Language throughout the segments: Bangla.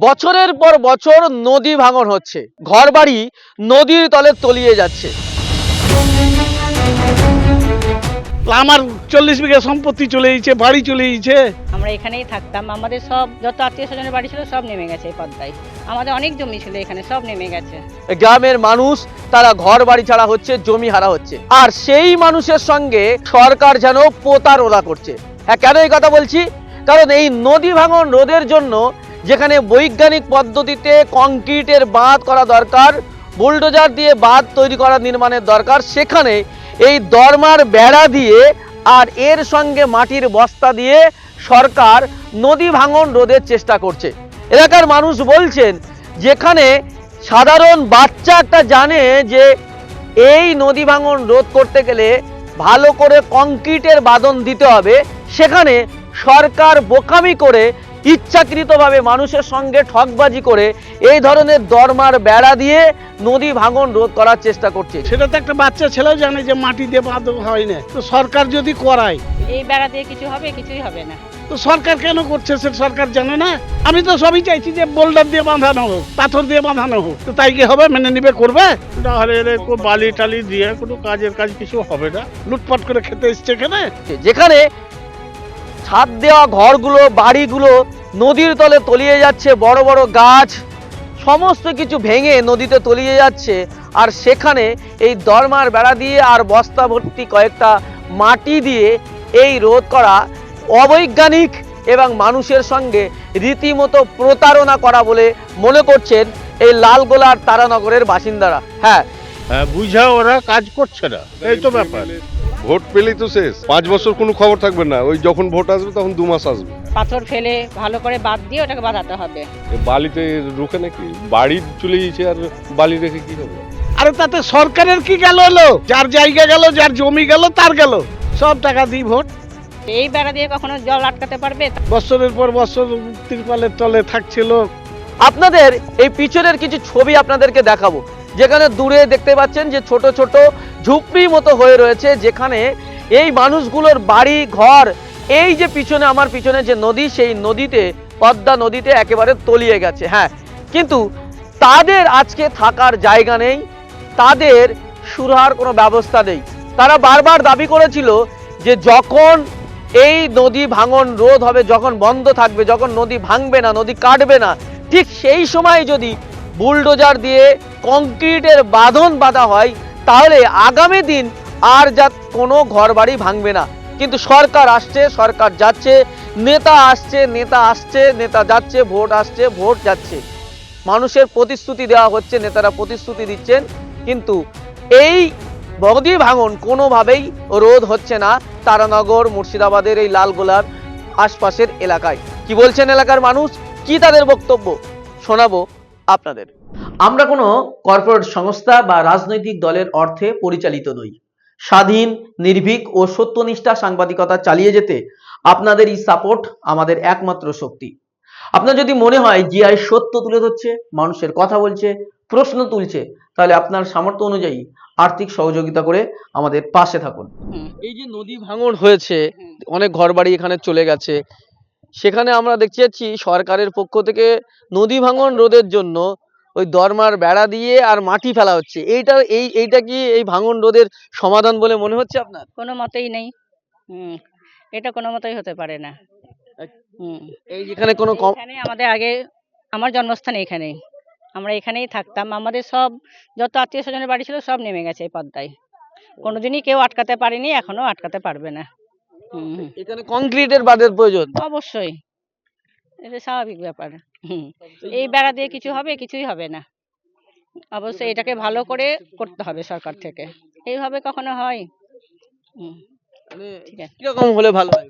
বছরের পর বছর নদী ভাঙন হচ্ছে, ঘরবাড়ি নদীর তলে তলিয়ে যাচ্ছে। আমার 40 বিঘা সম্পত্তি চলে গেছে, বাড়ি চলে গেছে। আমরা এখানেই থাকতাম, আমাদের সব যত আত্মীয় স্বজনের বাড়ি ছিল সব নেমে গেছে এই পদ্মায়। আমাদের অনেক জমি ছিল এখানে, সব নেমে গেছে। গ্রামের মানুষ তারা ঘর বাড়ি ছাড়া হচ্ছে, জমি হারা হচ্ছে, আর সেই মানুষের সঙ্গে সরকার যেন প্রতারণা করছে। হ্যাঁ, কেন এই কথা বলছি? কারণ এই নদী ভাঙন রোধের জন্য যেখানে বৈজ্ঞানিক পদ্ধতিতে কংক্রিটের বাঁধ করা দরকার, বুলডোজার দিয়ে বাঁধ তৈরি করা নির্মাণের দরকার, সেখানে এই দরমার বেড়া দিয়ে আর এর সঙ্গে মাটির বস্তা দিয়ে সরকার নদী ভাঙন রোধের চেষ্টা করছে। এলাকার মানুষ বলছেন, যেখানে সাধারণ বাচ্চা একটা জানে যে এই নদী ভাঙন রোধ করতে গেলে ভালো করে কংক্রিটের বাঁধন দিতে হবে, সেখানে সরকার বোকামি করে ইচ্ছাকৃতভাবে মানুষের সঙ্গে ঠকবাজি করে এই ধরনের দরমার বেড়া দিয়ে নদী ভাঙন রোধ করার চেষ্টা করছে। সেটা তো একটা বাচ্চা ছেলেও জানে যে মাটি দিয়ে বাঁধ হয় না, তো সরকার যদি করায়, এই বেড়া দিয়ে কিছু হবে, কিছুই হবে না। তো সরকার কেন করছে সেটা সরকার জানে না? আমি তো সবই চাইছি যে বোল্ডার দিয়ে বাঁধানো হোক, পাথর দিয়ে বাঁধানো হোক, তো তাই কি হবে? মেনে নিবে, করবে? তাহলে বালি টালি দিয়ে কোনো কাজের কাজ কিছু হবে না, লুটপাট করে খেতে এসছে এখানে। যেখানে ছাদ দেওয়া ঘরগুলো, বাড়িগুলো নদীর তলে তলিয়ে যাচ্ছে, বড় বড় গাছ সমস্ত কিছু ভেঙে নদীতে তলিয়ে যাচ্ছে, আর সেখানে এই দরমার বেড়া দিয়ে আর বস্তা ভর্তি কয়েকটা মাটি দিয়ে এই রোধ করা অবৈজ্ঞানিক এবং মানুষের সঙ্গে রীতিমতো প্রতারণা করা বলে মনে করছেন এই লালগোলার তারানগরের বাসিন্দারা। হ্যাঁ, বুঝা ওরা কাজ করছে না, এই তো ব্যাপার। ভোট পেলেই তো শেষ, 5 বছর কোনো খবর থাকবে না, ওই যখন ভোট আসবে তখন 2 মাস আসবে। পাথর ফেলে ভালো করে বাদ দিয়ে ওটাকে বাঁধাতে হবে। বালিতে রুখে নাকি বাড়ি চলে গেছে, আর বালি রেখে কি হবে? আরে তাতে সরকারের কি গেল? যার জায়গা গেল, যার জমি গেল, তার গেল, সব টাকা দিই ভোট। এই বেড়া দিয়ে কখনো জল আটকাতে পারবে? বছরের পর বছর তিরপালের তলে থাকছিল। আপনাদের এই পিছনের কিছু ছবি আপনাদেরকে দেখাবো, যেখানে দূরে দেখতে পাচ্ছেন যে ছোট ছোট ঝুপড়ি মতো হয়ে রয়েছে, যেখানে এই মানুষগুলোর বাড়ি ঘর, এই যে পিছনে আমার পিছনে যে নদী, সেই নদীতে, পদ্মা নদীতে একেবারে তলিয়ে গেছে। হ্যাঁ, কিন্তু তাদের আজকে থাকার জায়গা নেই, তাদের সুরাহার কোনো ব্যবস্থা নেই। তারা বারবার দাবি করেছিল যে যখন এই নদী ভাঙন রোধ হবে, যখন বন্ধ থাকবে, যখন নদী ভাঙবে না, নদী কাটবে না, ঠিক সেই সময় যদি বুলডোজার দিয়ে কংক্রিটের বাঁধন বাঁধা হয়, তাহলে আগামী দিন আর যা কোনো ঘরবাড়ি ভাঙবে না। কিন্তু সরকার আসছে, সরকার যাচ্ছে, নেতা আসছে, নেতা আসছে, নেতা যাচ্ছে, ভোট আসছে, ভোট যাচ্ছে, মানুষের প্রতিশ্রুতি দেওয়া হচ্ছে, নেতারা প্রতিশ্রুতি দিচ্ছেন, কিন্তু এই নদী ভাঙন কোনোভাবেই রোধ হচ্ছে না তারানগর, মুর্শিদাবাদের এই লালগোলার আশপাশের এলাকায়। কি বলছেন এলাকার মানুষ, কি তাদের বক্তব্য শোনাবো আপনাদের। আমরা কোনো কর্পোরেট সংস্থা বা রাজনৈতিক দলের অর্থে পরিচালিত নই। স্বাধীন, নির্ভীক ও সত্যনিষ্ঠা সাংবাদিকতা চালিয়ে যেতে আপনাদের এই সাপোর্ট আমাদের একমাত্র শক্তি। আপনার যদি মনে হয় জিআই সত্য তুলে ধরছে, মানুষের কথা বলছে, প্রশ্ন তুলছে, তাহলে আপনার সামর্থ্য অনুযায়ী আর্থিক সহযোগিতা করে আমাদের পাশে থাকুন। এই যে নদী ভাঙন হয়েছে, অনেক ঘরবাড়ি এখানে চলে গেছে, সেখানে আমরা দেখতে যাচ্ছি সরকারের পক্ষ থেকে নদী ভাঙন রোধের জন্য ওই দরমার বেড়া দিয়ে আর মাটি ফেলা হচ্ছে। এইটা কি এই ভাঙন রোধের সমাধান বলে মনে হচ্ছে আপনার? কোনো মতেই নেই। এটা কোনো মতেই হতে পারে না। এই যেখানে কোনো এখানে আমাদের আগে, আমার জন্মস্থান এখানেই, আমরা এখানেই থাকতাম, আমাদের সব যত আত্মীয় স্বজনের বাড়ি ছিল সব নেমে গেছে এই পদ্মায়। কোনোদিনই কেউ আটকাতে পারেনি, এখনো আটকাতে পারবে না। এখানে কংক্রিটের বাঁধের প্রয়োজন। অবশ্যই, এটা স্বাভাবিক ব্যাপার। এই বেড়া দিয়ে কিছু হবে, কিছুই হবে না। অবশ্যই এটাকে ভালো করে করতে হবে সরকার থেকে, এইভাবে কখনো হয়? ঠিক আছে, কিরকম হলে ভালো হয়?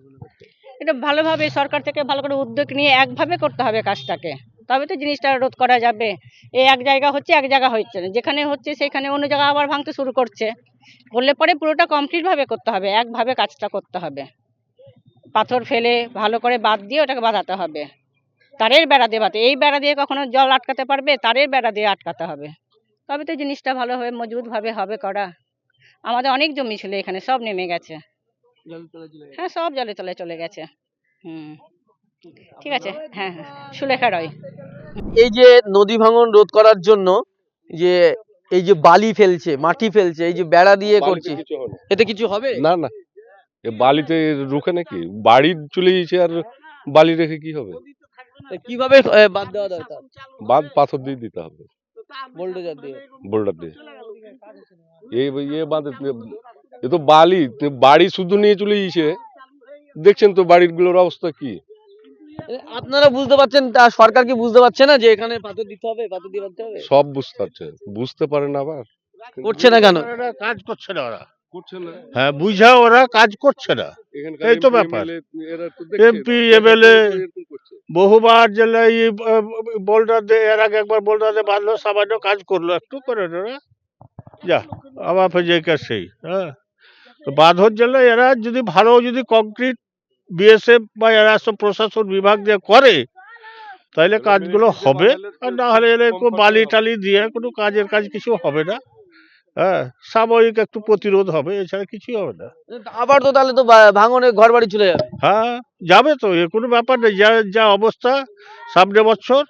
এটা ভালোভাবে সরকার থেকে ভালো করে উদ্যোগ নিয়ে একভাবে করতে হবে কাজটাকে, তবে তো জিনিসটা রোধ করা যাবে। এই এক জায়গা হচ্ছে, এক জায়গা হচ্ছে না, যেখানে হচ্ছে সেখানে অন্য জায়গা আবার ভাঙতে শুরু করছে। করলে পরে পুরোটা কমপ্লিট ভাবে করতে হবে, একভাবে কাজটা করতে হবে। পাথর ফেলে ভালো করে বাদ দিয়ে ওটাকে বাঁধাতে হবে, তারের বেড়া দিয়ে বাঁধতে। এই বেড়া দিয়ে কখনো জল আটকাতে পারবে? তারের বেড়া দিয়ে আটকাতে হবে, তবে তো জিনিসটা ভালোভাবে মজবুত ভাবে হবে করা। আমাদের অনেক জমি ছিল এখানে, সব নেমে গেছে। হ্যাঁ, সব জলে তলে চলে গেছে। ঠিক আছে। হ্যাঁ, সুলেখা রয়। এই যে নদী ভাঙন রোধ করার জন্য যে এই যে বালি ফেলছে, মাটি ফেলছে, এই যে বেড়া দিয়ে করছে, বালিতে কিছু হবে না। এতে কিছু হবে? না না, এ বালিতে রুখে নাকি, বাড়ি চলে গেছে আর বালি রেখে কি হবে? তা কিভাবে বাদ দেওয়া দরকার? বাদ পাথর দিয়ে দিতে হবে, বোল্ডোজার দিয়ে। বোল্ডার দিয়ে। এই এ বাঁধে এ তো বালি, বাড়ি শুধু নিয়ে চলে গেছে। দেখছেন তো বাড়ির গুলোর অবস্থা কি। আপনারা বুঝতে পারছেন, তা সরকার কি বুঝতে পারছে না যে এখানে পাথর দিতে হবে, পাথর দিয়ে বাঁধতে হবে? সব বুঝতে পারছে, বুঝতে পারে না আবার করছে না কেন? ওরা কাজ করছে না, ওরা করছে না। হ্যাঁ বুঝা ওরা কাজ করছে না। এখানকার এই তো MP, ব্যাপার। MLA এরা তো দেখছে, MP, MLA এরকম করছে। বহুবার জেলায় বোল্ডার দিয়ে, এর আগে একবার বোল্ডার দিয়ে বাঁধলো, সামান্য কাজ করলো একটু করে ওরা, যা আবার ফেজে সেই। হ্যাঁ, তো বাঁধর জেলায় এরা যদি ভালো, যদি কংক্রিট BSF বা এরা সব প্রশাসন বিভাগ দিয়ে করে, তাহলে কাজগুলো হবে। আর না হলে এরকম বালি টালি দিয়ে কোনো কাজের কাজ কিছু হবে না। হ্যাঁ, সাময়িক একটু প্রতিরোধ হবে, এছাড়া কিছুই হবে না। আবার তো তাহলে তো ভাঙনে ঘর বাড়ি চলে যাবে। হ্যাঁ, যাবে তো, এ কোনো ব্যাপার নেই। যা যা অবস্থা সামনে বছর,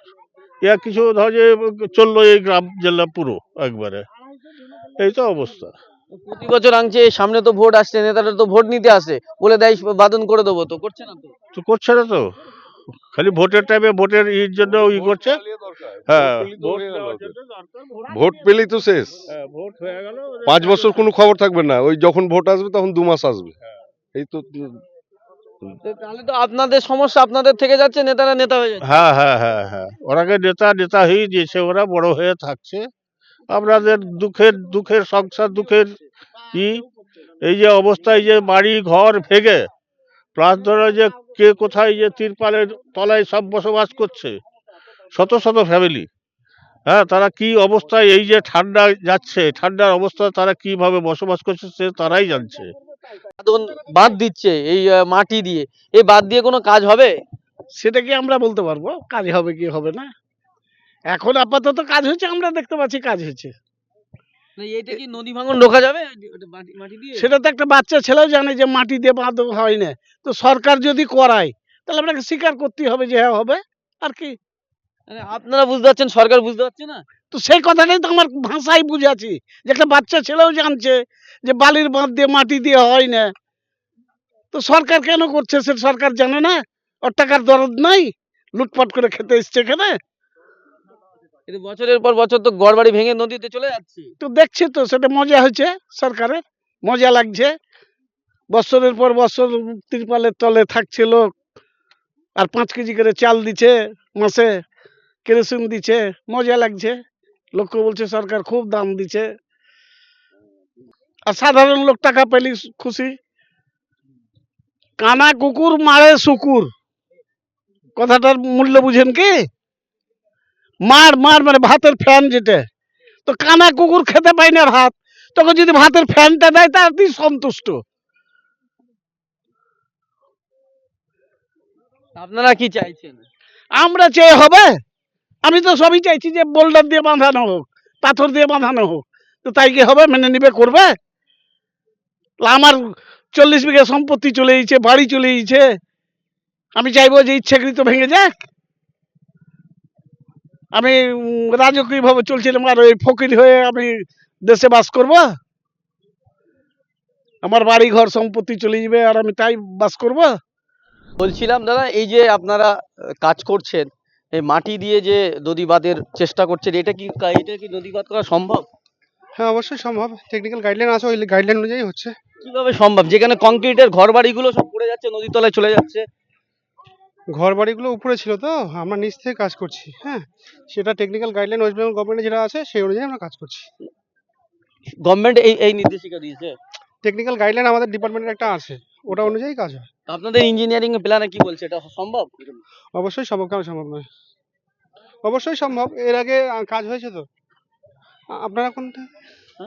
ইয়া কিছু ধর যে চললো এই গ্রাম জেলা পুরো একবারে, এই তো অবস্থা। প্রতি বছর আনছে, সামনে তো ভোট আসছে, নেতারা তো ভোট নিতে আসে, বলে দেয় বাদন করে দেবো, তো করছে না তো। তো করছে না তো, খালি ভোটের টাইমে ভোটের জন্য করছে। হ্যাঁ, ভোট দেওয়ার জন্য দরকার, ভোট পেলেই তো শেষ। হ্যাঁ, ভোট হয়ে গেল, 5 বছর কোনো খবর থাকবে না, ওই যখন ভোট আসবে তখন 2 মাস আসবে। এই তো। তো তাহলে তো আপনাদের সমস্যা আপনাদের থেকে যাচ্ছে, নেতারা নেতা হয়ে যাচ্ছে। হ্যাঁ হ্যাঁ হ্যাঁ হ্যাঁ, ওরাকে নেতা নেতা হয়ে দিয়েছে, ওরা বড় হয়ে থাকছে। আপনাদের দুঃখের সংসার, দুঃখের এই যে অবস্থা, এই যে বাড়ি ঘর ভেঙে, প্লাস ধরো যে কে কোথায় যে তিরপালের তলায় সব বসবাস করছে, শত শত ফ্যামিলি। হ্যাঁ, তারা কি অবস্থায়, এই যে ঠান্ডা যাচ্ছে, ঠান্ডার অবস্থা তারা কিভাবে বসবাস করছে সে তারাই জানছে। বাঁধন বাঁধ দিচ্ছে এই মাটি দিয়ে, এই বাঁধ দিয়ে কোনো কাজ হবে? সেটা কি আমরা বলতে পারবো কাজ হবে কি হবে না? এখন আপাতত কাজ হচ্ছে, আমরা দেখতে পাচ্ছি কাজ হচ্ছে। না, এইটা কি নদী ভাঙন রোখা যাবে ওটা মাটি দিয়ে? সেটা তো একটা বাচ্চা ছেলেও জানে যে মাটি দিয়ে বাঁধ হয় না। তো সরকার যদি করায়, তাহলে আপনাকে স্বীকার করতেই হবে যে হ্যাঁ হবে, আর কি। মানে আপনারা বুঝতে পারছেন, সরকার বুঝতে পারছে না। তো সেই কথাটাই তো আমার ভাষায় বুঝাচ্ছি, যে একটা বাচ্চা ছেলেও জানছে যে বালির বাঁধ দিয়ে মাটি দিয়ে হয় না। তো সরকার কেন করছে সে সরকার জানে না? ওর টাকার দরদ নাই, লুটপাট করে খেতে এসছে এখানে। কিন্তু বছরের পর বছর তো ঘর বাড়ি ভেঙে নদীতে চলে যাচ্ছে। তো দেখছে তো, সেটা মজা হয়েছে সরকারের, মজা লাগছে। বছরের পর বছর তিরপালের তলে থাকছে লোক, আর 5 কেজি করে চাল দিচ্ছে মাসে, কেরোসিন দিচ্ছে, মজা লাগছে। লোক বলছে সরকার খুব দাম দিচ্ছে, আর সাধারণ লোক টাকা পেলে খুশি। কানা কুকুর মারে শুকুর, কথাটার মূল্য বুঝেন কি? মার মার মানে ভাতের ফ্যান যেটা, তো কানা কুকুর খেতে পায় না ভাত, তখন যদি ভাতের ফ্যানটা দেয় তাতেই সন্তুষ্ট। আপনারা কি চাইছেন? আমরা চেয়ে হবে? আমি তো সবই চাইছি যে বোল্ডার দিয়ে বাঁধানো হোক, পাথর দিয়ে বাঁধানো হোক, তো তাই কি হবে? মেনে নিবে, করবে? আমার 40 বিঘা সম্পত্তি চলে গেছে, বাড়ি চলে গেছে, আমি চাইবো যে ইচ্ছাকৃত ভেঙে যাক? আমি রাজকীয় ভাবে চলছিলাম, আর ওই ফকির হয়ে আমি দেশে বাস করব? আমার বাড়ি ঘর সম্পত্তি চলে যাবে আর আমি তাই বাস করব? বলছিলাম দাদা, এই যে আপনারা কাজ করছেন, এই মাটি দিয়ে যে নদী বাঁধের চেষ্টা করছেন, এটা কি নদী বাঁধ করা সম্ভব? হ্যাঁ, অবশ্যই সম্ভব। টেকনিক্যাল গাইডলাইন আছে, ওই গাইডলাইন অনুযায়ী হচ্ছে। কিভাবে সম্ভব, যেখানে কংক্রিটের ঘর বাড়িগুলো সব পড়ে যাচ্ছে, নদীর তলায় চলে যাচ্ছে? ঘর বাড়িগুলো উপরে ছিল, তো আমরা নিচ থেকে কাজ করছি। হ্যাঁ, সেটা technical guideline West Bengal government যেটা আছে সেই অনুযায়ী আমরা কাজ করছি। গভর্নমেন্ট এই নির্দেশিকা দিয়েছে? টেকনিক্যাল গাইডলাইন আমাদের ডিপার্টমেন্টের একটা আছে, ওটা অনুযায়ী কাজ হয়। তো আপনাদের ইঞ্জিনিয়ারিং প্ল্যানে কি বলছে, এটা সম্ভব? অবশ্যই সম্ভব, কেন সম্ভব নয়? অবশ্যই সম্ভব। এর আগে কাজ হয়েছে তো। আপনারা কোনটা?